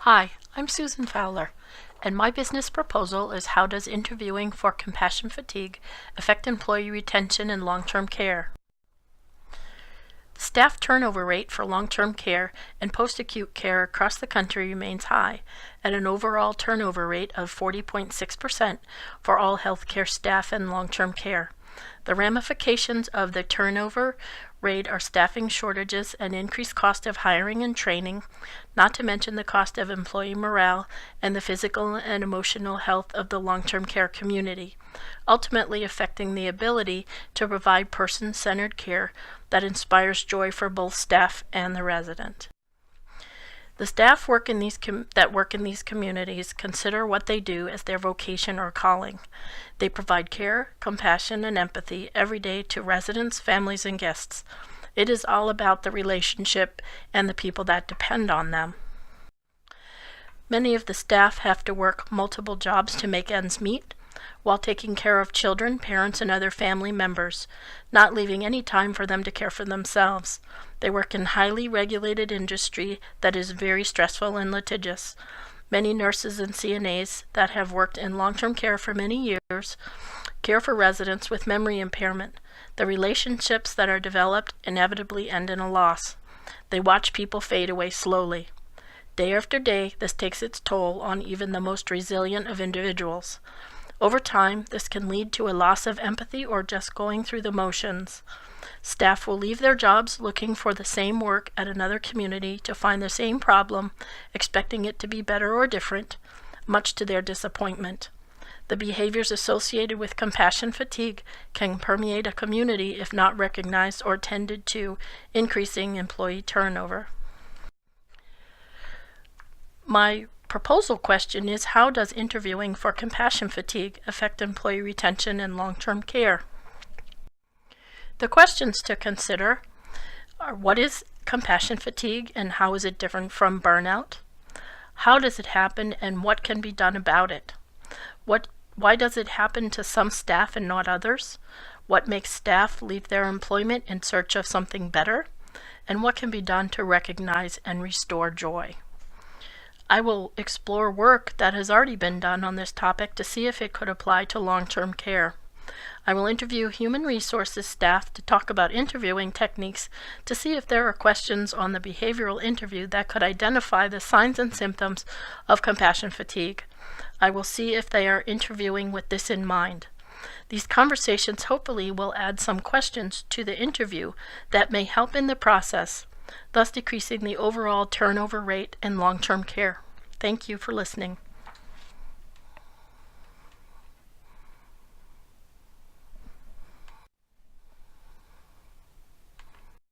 Hi, I'm Susan Fowler, and my business proposal is how does interviewing for compassion fatigue affect employee retention in long-term care? The staff turnover rate for long-term care and post-acute care across the country remains high, at an overall turnover rate of 40.6% for all healthcare staff in long-term care. The ramifications of the turnover rate are staffing shortages and increased cost of hiring and training, not to mention the cost of employee morale and the physical and emotional health of the long-term care community, ultimately affecting the ability to provide person-centered care that inspires joy for both staff and the resident. The staff that work in these communities consider what they do as their vocation or calling. They provide care, compassion, and empathy every day to residents, families, and guests. It is all about the relationship and the people that depend on them. Many of the staff have to work multiple jobs to make ends meet, while taking care of children, parents, and other family members, not leaving any time for them to care for themselves. They work in highly regulated industry that is very stressful and litigious. Many nurses and CNAs that have worked in long-term care for many years care for residents with memory impairment. The relationships that are developed inevitably end in a loss. They watch people fade away slowly. Day after day, this takes its toll on even the most resilient of individuals. Over time, this can lead to a loss of empathy or just going through the motions. Staff will leave their jobs looking for the same work at another community to find the same problem, expecting it to be better or different, much to their disappointment. The behaviors associated with compassion fatigue can permeate a community if not recognized or tended to, increasing employee turnover. My proposal question is, how does interviewing for compassion fatigue affect employee retention in long-term care? The questions to consider are: what is compassion fatigue and how is it different from burnout? How does it happen and what can be done about it? Why does it happen to some staff and not others? What makes staff leave their employment in search of something better? And what can be done to recognize and restore joy? I will explore work that has already been done on this topic to see if it could apply to long-term care. I will interview human resources staff to talk about interviewing techniques to see if there are questions on the behavioral interview that could identify the signs and symptoms of compassion fatigue. I will see if they are interviewing with this in mind. These conversations hopefully will add some questions to the interview that may help in the process, thus decreasing the overall turnover rate in long-term care. Thank you for listening.